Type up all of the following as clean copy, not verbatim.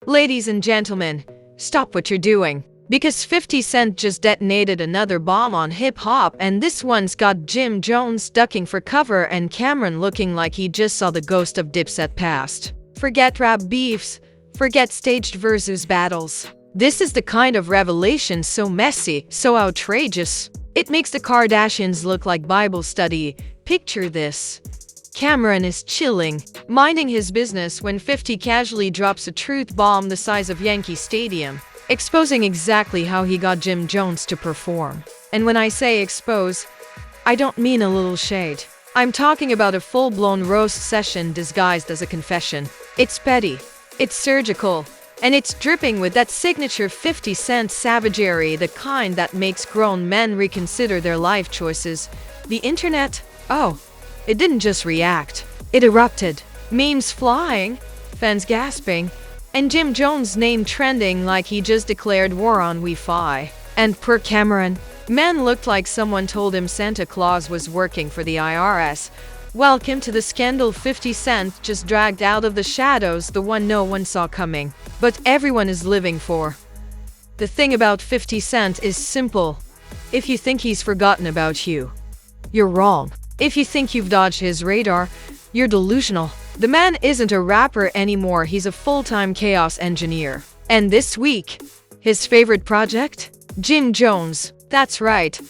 Ladies and gentlemen, stop what you're doing. Because 50 Cent just detonated another bomb on hip-hop, and this one's got Jim Jones ducking for cover and Camron looking like he just saw the ghost of Dipset past. Forget rap beefs, forget staged versus battles. This is the kind of revelation so messy, so outrageous. It makes the Kardashians look like Bible study. Picture this. Camron is chilling, minding his business when 50 casually drops a truth bomb the size of Yankee Stadium, exposing exactly how he got Jim Jones to perform. And when I say expose, I don't mean a little shade. I'm talking about a full-blown roast session disguised as a confession. It's petty, it's surgical, and it's dripping with that signature 50 Cent savagery, the kind that makes grown men reconsider their life choices. The internet? Oh, it didn't just react. It erupted. Memes flying, fans gasping, and Jim Jones' name trending like he just declared war on Wi-Fi. And per Camron, man looked like someone told him Santa Claus was working for the IRS. Welcome to the scandal. 50 Cent just dragged out of the shadows, the one no one saw coming, but everyone is living for. The thing about 50 Cent is simple. If you think he's forgotten about you, you're wrong. If you think you've dodged his radar, you're delusional. The man isn't a rapper anymore, he's a full-time chaos engineer. And this week, his favorite project? Jim Jones. That's right.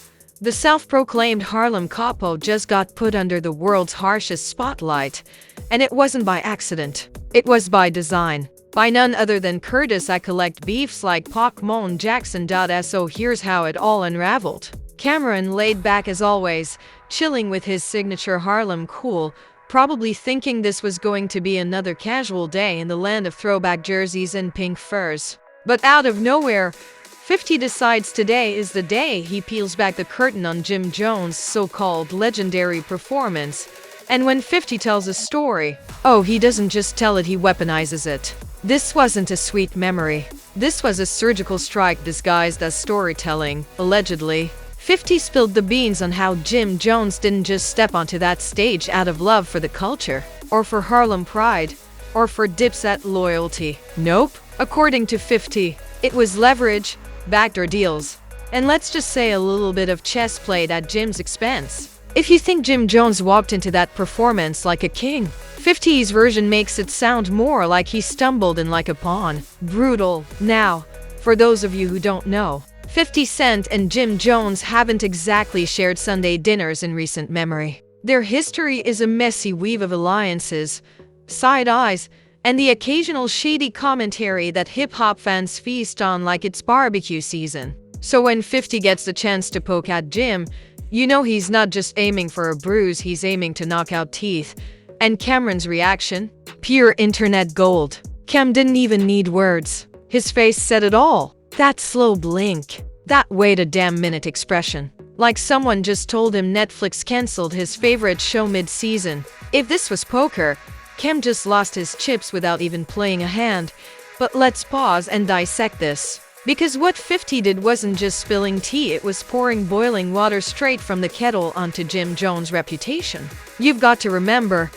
The self-proclaimed Harlem Capo just got put under the world's harshest spotlight. And it wasn't by accident. It was by design. By none other than Curtis. I collect beefs like Pac, Mon Jackson. So here's how it all unraveled. Camron laid back as always, chilling with his signature Harlem cool, probably thinking this was going to be another casual day in the land of throwback jerseys and pink furs. But out of nowhere, 50 decides today is the day he peels back the curtain on Jim Jones' so-called legendary performance. And when 50 tells a story, oh, he doesn't just tell it, he weaponizes it. This wasn't a sweet memory. This was a surgical strike disguised as storytelling, allegedly. 50 spilled the beans on how Jim Jones didn't just step onto that stage out of love for the culture, or for Harlem pride, or for Dipset loyalty. Nope. According to 50, it was leverage, backdoor deals, and let's just say a little bit of chess played at Jim's expense. If you think Jim Jones walked into that performance like a king, 50's version makes it sound more like he stumbled in like a pawn. Brutal. Now, for those of you who don't know, 50 Cent and Jim Jones haven't exactly shared Sunday dinners in recent memory. Their history is a messy weave of alliances, side eyes, and the occasional shady commentary that hip-hop fans feast on like it's barbecue season. So when 50 gets the chance to poke at Jim, you know he's not just aiming for a bruise, he's aiming to knock out teeth. And Camron's reaction? Pure internet gold. Cam didn't even need words. His face said it all. That slow blink. That wait a damn minute expression. Like someone just told him Netflix canceled his favorite show mid-season. If this was poker, Cam just lost his chips without even playing a hand. But let's pause and dissect this. Because what 50 did wasn't just spilling tea, it was pouring boiling water straight from the kettle onto Jim Jones' reputation. You've got to remember,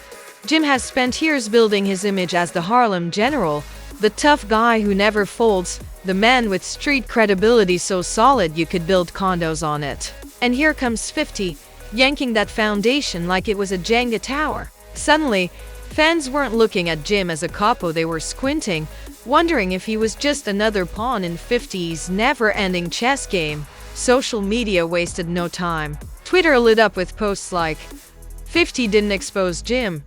Jim has spent years building his image as the Harlem General, the tough guy who never folds, the man with street credibility so solid you could build condos on it. And here comes 50, yanking that foundation like it was a Jenga tower. Suddenly, fans weren't looking at Jim as a capo, they were squinting, wondering if he was just another pawn in 50's never-ending chess game. Social media wasted no time. Twitter lit up with posts like, 50 didn't expose Jim,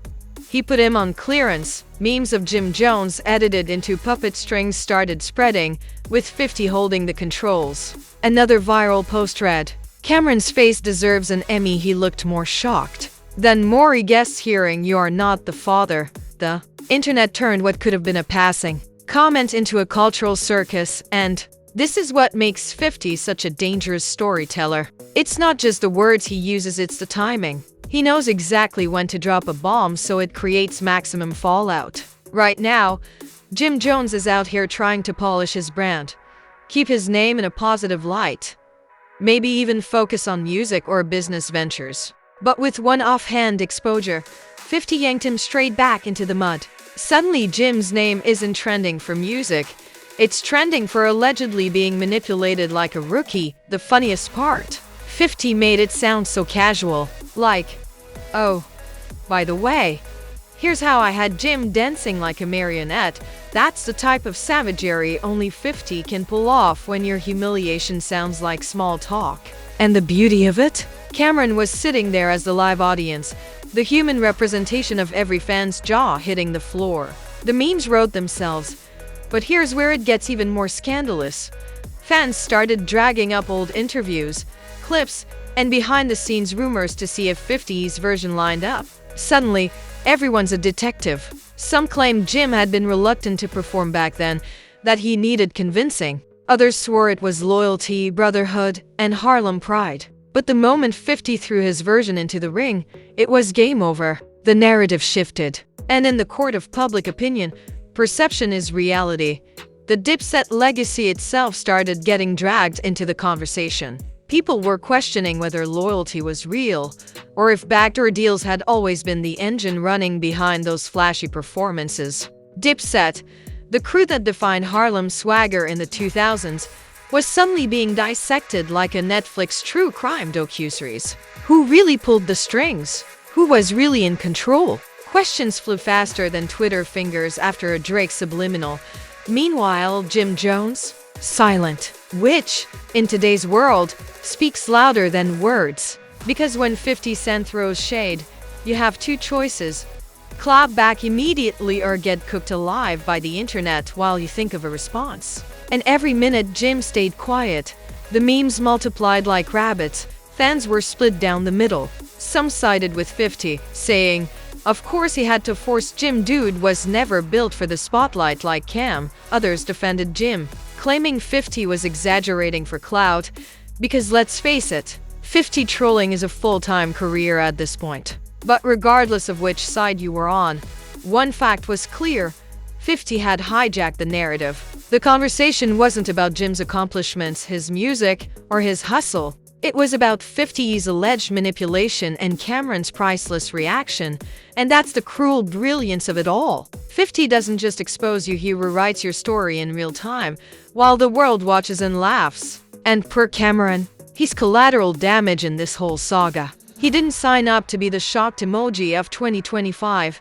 he put him on clearance. Memes of Jim Jones edited into puppet strings started spreading, with 50 holding the controls. Another viral post read, Camron's face deserves an Emmy, he looked more shocked than Maury guests hearing you are not the father. The internet turned what could have been a passing comment into a cultural circus, and this is what makes 50 such a dangerous storyteller. It's not just the words he uses, it's the timing. He knows exactly when to drop a bomb so it creates maximum fallout. Right now, Jim Jones is out here trying to polish his brand, keep his name in a positive light, maybe even focus on music or business ventures. But with one offhand exposure, 50 yanked him straight back into the mud. Suddenly Jim's name isn't trending for music. It's trending for allegedly being manipulated like a rookie. The funniest part, 50 made it sound so casual. Like, oh, by the way, here's how I had Jim dancing like a marionette. That's the type of savagery only 50 can pull off when your humiliation sounds like small talk. And the beauty of it? Camron was sitting there as the live audience, the human representation of every fan's jaw hitting the floor. The memes wrote themselves. But here's where it gets even more scandalous. Fans started dragging up old interviews, clips, and behind-the-scenes rumors to see if 50's version lined up. Suddenly, everyone's a detective. Some claimed Jim had been reluctant to perform back then, that he needed convincing. Others swore it was loyalty, brotherhood, and Harlem pride. But the moment 50 threw his version into the ring, it was game over. The narrative shifted. And in the court of public opinion, perception is reality. The Dipset legacy itself started getting dragged into the conversation. People were questioning whether loyalty was real, or if backdoor deals had always been the engine running behind those flashy performances. Dipset, the crew that defined Harlem swagger in the 2000s, was suddenly being dissected like a Netflix true crime docuseries. Who really pulled the strings? Who was really in control? Questions flew faster than Twitter fingers after a Drake subliminal. Meanwhile, Jim Jones? Silent. Which, in today's world, speaks louder than words. Because when 50 Cent throws shade, you have two choices. Clap back immediately or get cooked alive by the internet while you think of a response. And every minute Jim stayed quiet, the memes multiplied like rabbits. Fans were split down the middle. Some sided with 50, saying, of course he had to force Jim, dude was never built for the spotlight like Cam. Others defended Jim, claiming 50 was exaggerating for clout, because let's face it, 50 trolling is a full-time career at this point. But regardless of which side you were on, one fact was clear: 50 had hijacked the narrative. The conversation wasn't about Jim's accomplishments, his music, or his hustle. It was about 50's alleged manipulation and Camron's priceless reaction, and that's the cruel brilliance of it all. 50 doesn't just expose you, he rewrites your story in real time, while the world watches and laughs. And per Camron, he's collateral damage in this whole saga. He didn't sign up to be the shocked emoji of 2025.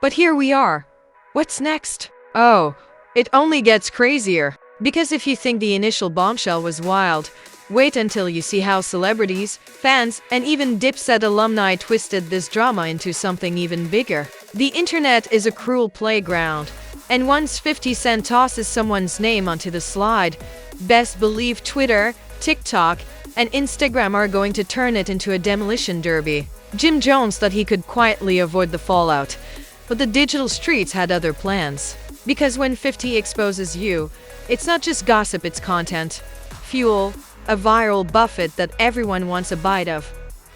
But here we are. What's next? Oh, it only gets crazier. Because if you think the initial bombshell was wild, wait until you see how celebrities, fans, and even Dipset alumni twisted this drama into something even bigger. The internet is a cruel playground, and once 50 Cent tosses someone's name onto the slide, best believe Twitter, TikTok, and Instagram are going to turn it into a demolition derby. Jim Jones thought he could quietly avoid the fallout, but the digital streets had other plans. Because when 50 exposes you, it's not just gossip, it's content, fuel, a viral buffet that everyone wants a bite of.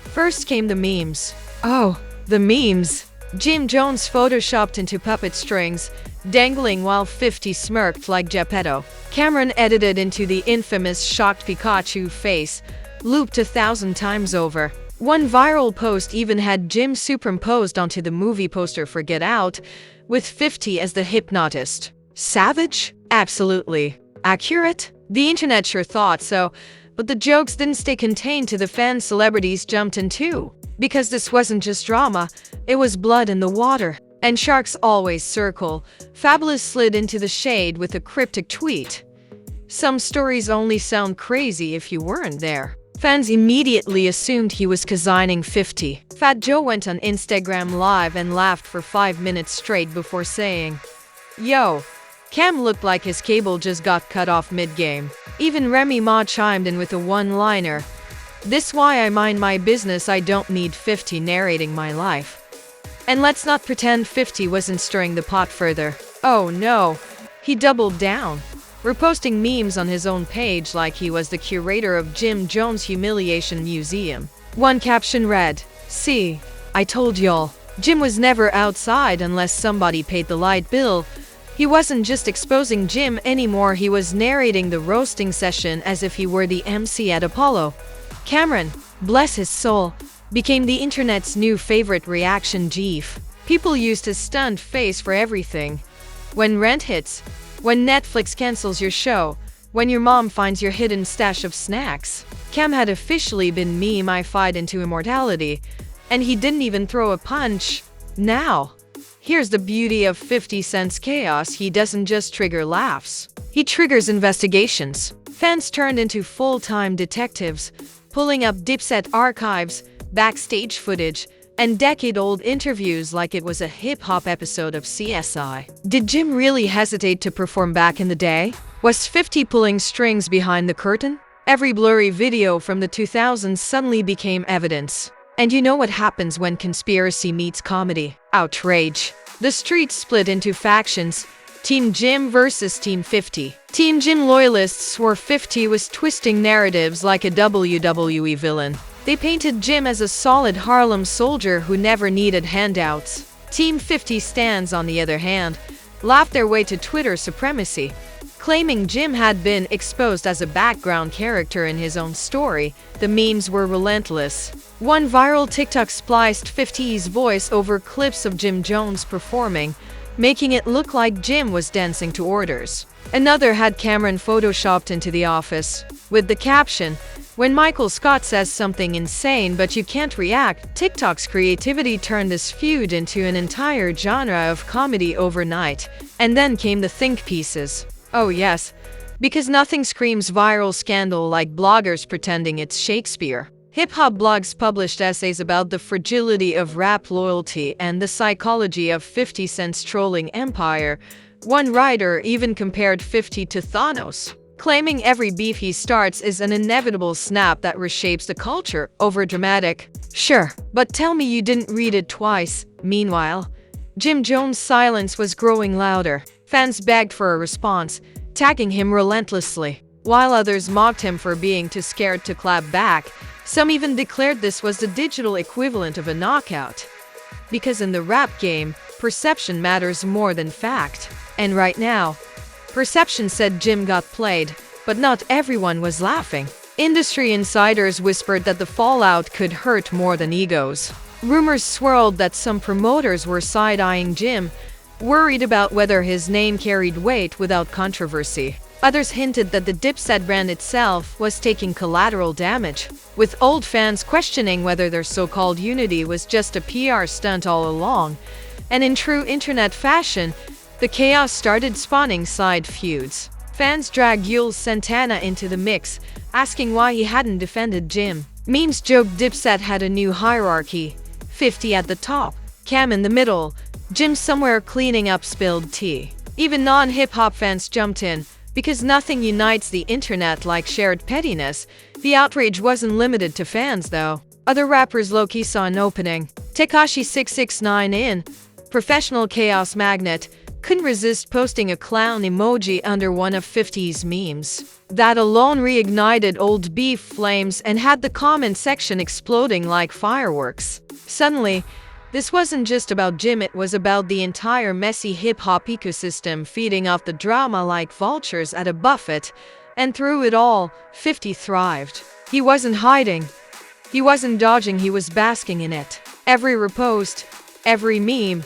First came the memes. Oh, the memes. Jim Jones photoshopped into puppet strings, dangling while 50 smirked like Geppetto. Camron edited into the infamous shocked Pikachu face, looped 1,000 times over. One viral post even had Jim superimposed onto the movie poster for Get Out, with 50 as the hypnotist. Savage? Absolutely. Accurate? The internet sure thought so, but the jokes didn't stay contained to the fans. Celebrities jumped in too. Because this wasn't just drama, it was blood in the water. And sharks always circle. Fabulous slid into the shade with a cryptic tweet. Some stories only sound crazy if you weren't there. Fans immediately assumed he was cosigning 50. Fat Joe went on Instagram Live and laughed for 5 minutes straight before saying, "Yo, Cam looked like his cable just got cut off mid-game." Even Remy Ma chimed in with a one-liner, "This why I mind my business, I don't need 50 narrating my life." And let's not pretend 50 wasn't stirring the pot further. Oh no, he doubled down, reposting memes on his own page like he was the curator of Jim Jones' Humiliation Museum. One caption read, "See, I told y'all, Jim was never outside unless somebody paid the light bill." He wasn't just exposing Jim anymore, he was narrating the roasting session as if he were the MC at Apollo. Camron, bless his soul, became the internet's new favorite reaction GIF. People used his stunned face for everything. When rent hits, when Netflix cancels your show, when your mom finds your hidden stash of snacks. Cam had officially been meme-ified into immortality, and he didn't even throw a punch. Now, here's the beauty of 50 Cent's chaos: he doesn't just trigger laughs. He triggers investigations. Fans turned into full-time detectives, pulling up Dipset archives, backstage footage, and decade-old interviews like it was a hip-hop episode of CSI. Did Jim really hesitate to perform back in the day? Was 50 pulling strings behind the curtain? Every blurry video from the 2000s suddenly became evidence. And you know what happens when conspiracy meets comedy? Outrage. The streets split into factions. Team Jim versus Team 50. Team Jim loyalists swore 50 was twisting narratives like a WWE villain. They painted Jim as a solid Harlem soldier who never needed handouts. Team 50 stands, on the other hand, laughed their way to Twitter supremacy, claiming Jim had been exposed as a background character in his own story. The memes were relentless. One viral TikTok spliced 50's voice over clips of Jim Jones performing, making it look like Jim was dancing to orders. Another had Camron photoshopped into the office, with the caption, "When Michael Scott says something insane but you can't react." TikTok's creativity turned this feud into an entire genre of comedy overnight. And then came the think pieces. Oh yes, because nothing screams viral scandal like bloggers pretending it's Shakespeare. Hip-hop blogs published essays about the fragility of rap loyalty and the psychology of 50 Cent's trolling empire. One writer even compared 50 to Thanos, claiming every beef he starts is an inevitable snap that reshapes the culture. Overdramatic. Sure, but tell me you didn't read it twice. Meanwhile, Jim Jones' silence was growing louder. Fans begged for a response, tagging him relentlessly, while others mocked him for being too scared to clap back. Some even declared this was the digital equivalent of a knockout. Because in the rap game, perception matters more than fact. And right now, perception said Jim got played, but not everyone was laughing. Industry insiders whispered that the fallout could hurt more than egos. Rumors swirled that some promoters were side-eyeing Jim, worried about whether his name carried weight without controversy. Others hinted that the Dipset brand itself was taking collateral damage, with old fans questioning whether their so-called unity was just a PR stunt all along. And in true internet fashion, the chaos started spawning side feuds. Fans dragged Jules Santana into the mix, asking why he hadn't defended Jim. Memes joked Dipset had a new hierarchy: 50 at the top, Cam in the middle, Jim somewhere cleaning up spilled tea. Even non-hip-hop fans jumped in, because nothing unites the internet like shared pettiness. The outrage wasn't limited to fans, though. Other rappers low-key saw an opening. Tekashi 669 in professional chaos magnet couldn't resist posting a clown emoji under one of 50's memes. That alone reignited old beef flames and had the comment section exploding like fireworks. Suddenly, this wasn't just about Jim, it was about the entire messy hip-hop ecosystem feeding off the drama like vultures at a buffet. And through it all, 50 thrived. He wasn't hiding. He wasn't dodging, he was basking in it. Every repost, every meme,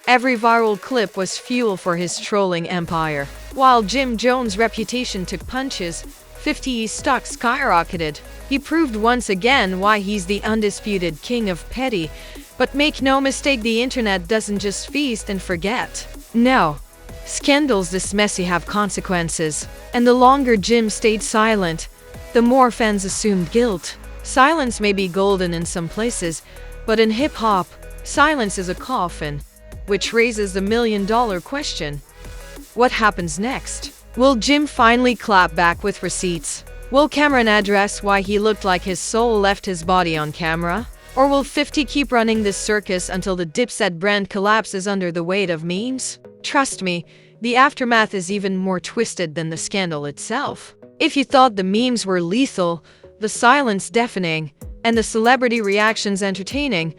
every viral clip was fuel for his trolling empire. While Jim Jones' reputation took punches, 50's stock skyrocketed. He proved once again why he's the undisputed king of petty. But make no mistake, the internet doesn't just feast and forget. No. Scandals this messy have consequences. And the longer Jim stayed silent, the more fans assumed guilt. Silence may be golden in some places, but in hip-hop, silence is a coffin. Which raises the million-dollar question. What happens next? Will Jim finally clap back with receipts? Will Camron address why he looked like his soul left his body on camera? Or will 50 keep running this circus until the Dipset brand collapses under the weight of memes? Trust me, the aftermath is even more twisted than the scandal itself. If you thought the memes were lethal, the silence deafening, and the celebrity reactions entertaining,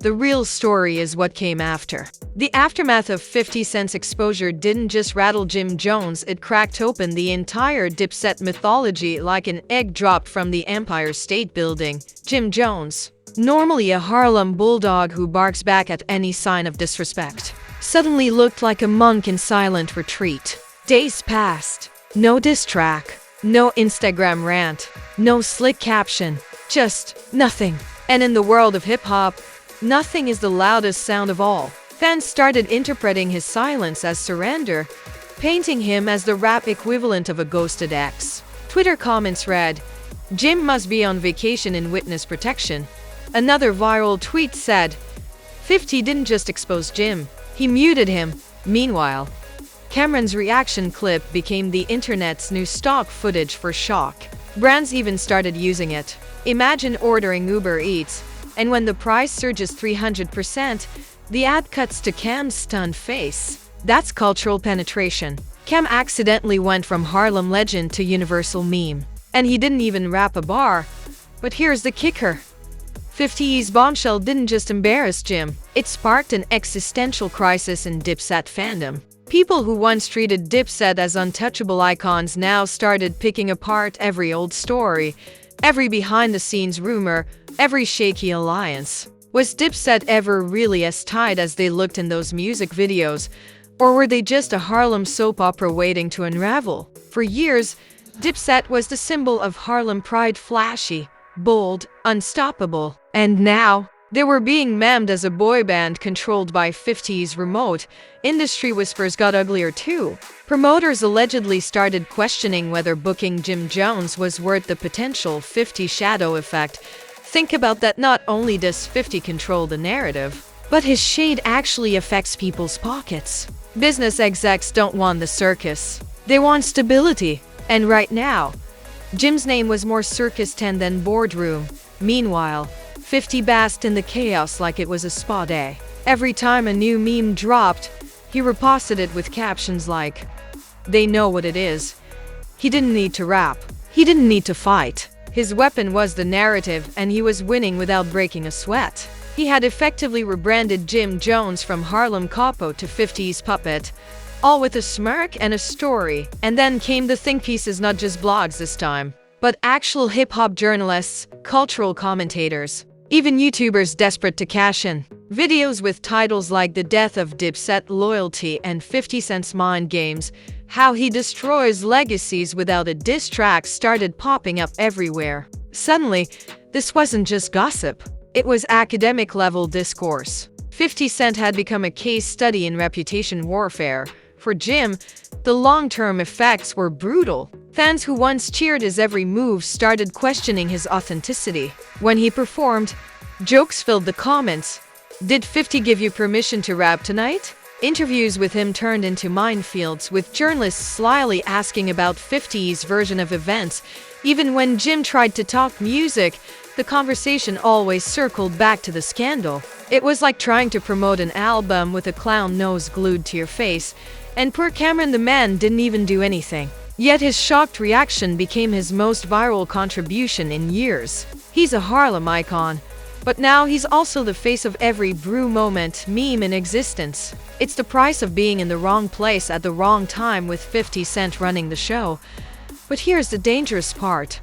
the real story is what came after. The aftermath of 50 Cent's exposure didn't just rattle Jim Jones, it cracked open the entire Dipset mythology like an egg dropped from the Empire State Building. Jim Jones, normally a Harlem bulldog who barks back at any sign of disrespect, suddenly looked like a monk in silent retreat. Days passed. No diss track, no Instagram rant, no slick caption, just nothing. And in the world of hip-hop, nothing is the loudest sound of all. Fans started interpreting his silence as surrender, painting him as the rap equivalent of a ghosted ex. Twitter comments read, "Jim must be on vacation in witness protection." Another viral tweet said, 50 didn't just expose Jim, he muted him. Meanwhile, Camron's reaction clip became the internet's new stock footage for shock. Brands even started using it. Imagine ordering Uber Eats, and when the price surges 300%, the ad cuts to Cam's stunned face. That's cultural penetration. Cam accidentally went from Harlem legend to universal meme. And he didn't even rap a bar. But here's the kicker. 50's bombshell didn't just embarrass Jim, it sparked an existential crisis in Dipset fandom. People who once treated Dipset as untouchable icons now started picking apart every old story, every behind-the-scenes rumor, every shaky alliance. Was Dipset ever really as tight as they looked in those music videos? Or were they just a Harlem soap opera waiting to unravel? For years, Dipset was the symbol of Harlem pride, flashy, bold, unstoppable. And now, they were being memed as a boy band controlled by 50's remote. Industry whispers got uglier too. Promoters allegedly started questioning whether booking Jim Jones was worth the potential 50 shadow effect. Think about that, not only does 50 control the narrative, but his shade actually affects people's pockets. Business execs don't want the circus. They want stability. And right now, Jim's name was more circus tent than boardroom. Meanwhile, 50 basked in the chaos like it was a spa day. Every time a new meme dropped, he reposted it with captions like, "They know what it is. He didn't need to rap. He didn't need to fight. His weapon was the narrative, and he was winning without breaking a sweat." He had effectively rebranded Jim Jones from Harlem Capo to 50's puppet, all with a smirk and a story. And then came the think pieces, not just blogs this time, but actual hip-hop journalists, cultural commentators, even YouTubers desperate to cash in. Videos with titles like "The Death of Dipset Loyalty" and 50 Cent's Mind Games, "How He Destroys Legacies Without a Diss Track" started popping up everywhere. Suddenly, this wasn't just gossip. It was academic-level discourse. 50 Cent had become a case study in reputation warfare. For Jim, the long-term effects were brutal. Fans who once cheered his every move started questioning his authenticity. When he performed, jokes filled the comments. "Did 50 give you permission to rap tonight?" Interviews with him turned into minefields, with journalists slyly asking about 50's version of events. Even when Jim tried to talk music, the conversation always circled back to the scandal. It was like trying to promote an album with a clown nose glued to your face. And poor Camron, the man didn't even do anything. Yet his shocked reaction became his most viral contribution in years. He's a Harlem icon, but now he's also the face of every brew moment meme in existence. It's the price of being in the wrong place at the wrong time, with 50 Cent running the show. But here's the dangerous part.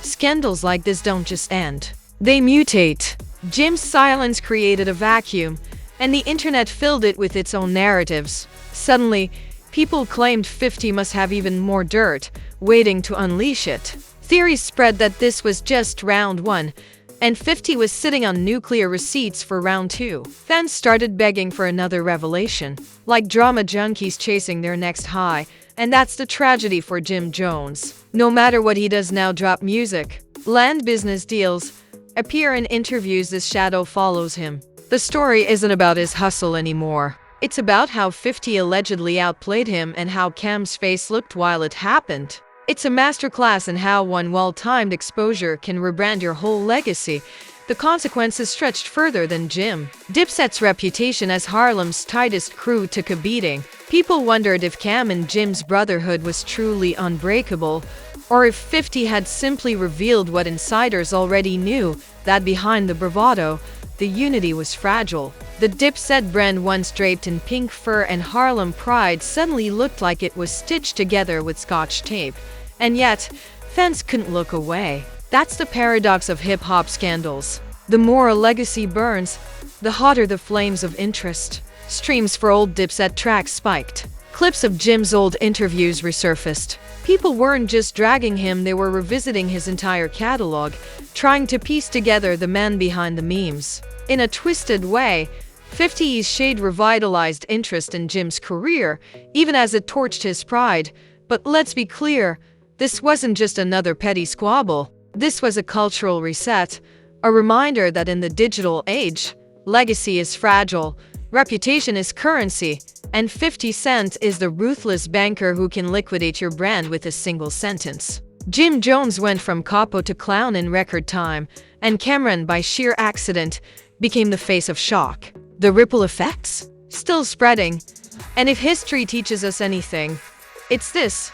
Scandals like this don't just end. They mutate. Jim's silence created a vacuum, and the internet filled it with its own narratives. Suddenly, people claimed 50 must have even more dirt, waiting to unleash it. Theories spread that this was just round one, and 50 was sitting on nuclear receipts for round two. Fans started begging for another revelation, like drama junkies chasing their next high. And that's the tragedy for Jim Jones. No matter what he does now, drop music, land business deals, appear in interviews, this shadow follows him. The story isn't about his hustle anymore. It's about how 50 allegedly outplayed him and how Cam's face looked while it happened. It's a masterclass in how one well-timed exposure can rebrand your whole legacy. The consequences stretched further than Jim. Dipset's reputation as Harlem's tightest crew took a beating. People wondered if Cam and Jim's brotherhood was truly unbreakable, or if 50 had simply revealed what insiders already knew, that behind the bravado, the unity was fragile. The Dipset brand, once draped in pink fur and Harlem pride, suddenly looked like it was stitched together with Scotch tape. And yet, fans couldn't look away. That's the paradox of hip-hop scandals. The more a legacy burns, the hotter the flames of interest. Streams for old Dipset tracks spiked. Clips of Jim's old interviews resurfaced. People weren't just dragging him, they were revisiting his entire catalog, trying to piece together the man behind the memes. In a twisted way, 50's shade revitalized interest in Jim's career, even as it torched his pride. But let's be clear, this wasn't just another petty squabble. This was a cultural reset, a reminder that in the digital age, legacy is fragile, reputation is currency, and 50 Cent is the ruthless banker who can liquidate your brand with a single sentence. Jim Jones went from capo to clown in record time, and Camron, by sheer accident, became the face of shock. The ripple effects? Still spreading. And if history teaches us anything, it's this.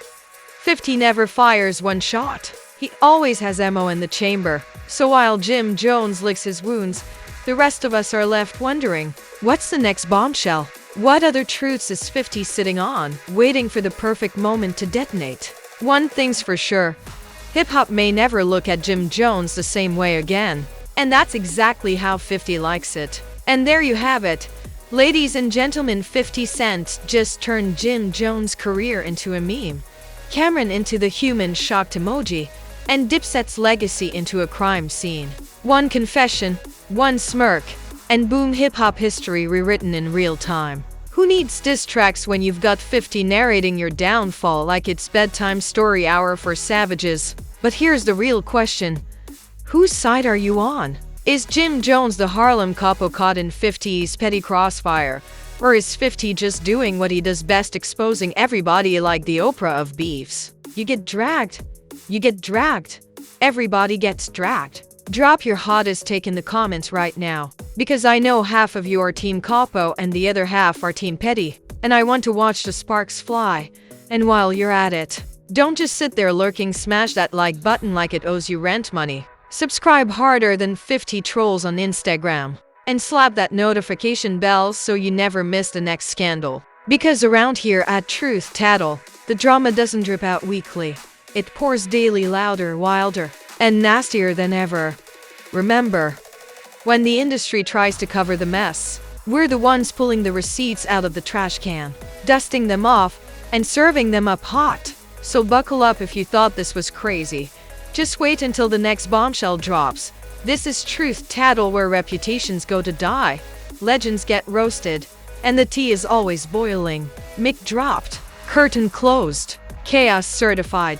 50 never fires one shot. He always has ammo in the chamber. So while Jim Jones licks his wounds, the rest of us are left wondering, what's the next bombshell? What other truths is 50 sitting on, waiting for the perfect moment to detonate? One thing's for sure, hip-hop may never look at Jim Jones the same way again. And that's exactly how 50 likes it. And there you have it. Ladies and gentlemen, 50 Cent just turned Jim Jones' career into a meme, Camron into the human shocked emoji, and Dipset's legacy into a crime scene. One confession, one smirk, and boom, hip-hop history rewritten in real time. Who needs diss tracks when you've got 50 narrating your downfall like it's bedtime story hour for savages? But here's the real question. Whose side are you on? Is Jim Jones the Harlem capo caught in 50's petty crossfire? Or is 50 just doing what he does best, exposing everybody like the Oprah of beefs? You get dragged. You get dragged. Everybody gets dragged. Drop your hottest take in the comments right now, because I know half of you are Team Capo and the other half are Team Petty, and I want to watch the sparks fly. And while you're at it, don't just sit there lurking, smash that like button like it owes you rent money. Subscribe harder than 50 trolls on Instagram, and slap that notification bell so you never miss the next scandal. Because around here at Truth Tattle, the drama doesn't drip out weekly. It pours daily, louder, wilder, and nastier than ever. Remember, when the industry tries to cover the mess, we're the ones pulling the receipts out of the trash can, dusting them off, and serving them up hot. So buckle up if you thought this was crazy. Just wait until the next bombshell drops. This is Truth Tattle, where reputations go to die, legends get roasted, and the tea is always boiling. Mic dropped. Curtain closed. Chaos certified.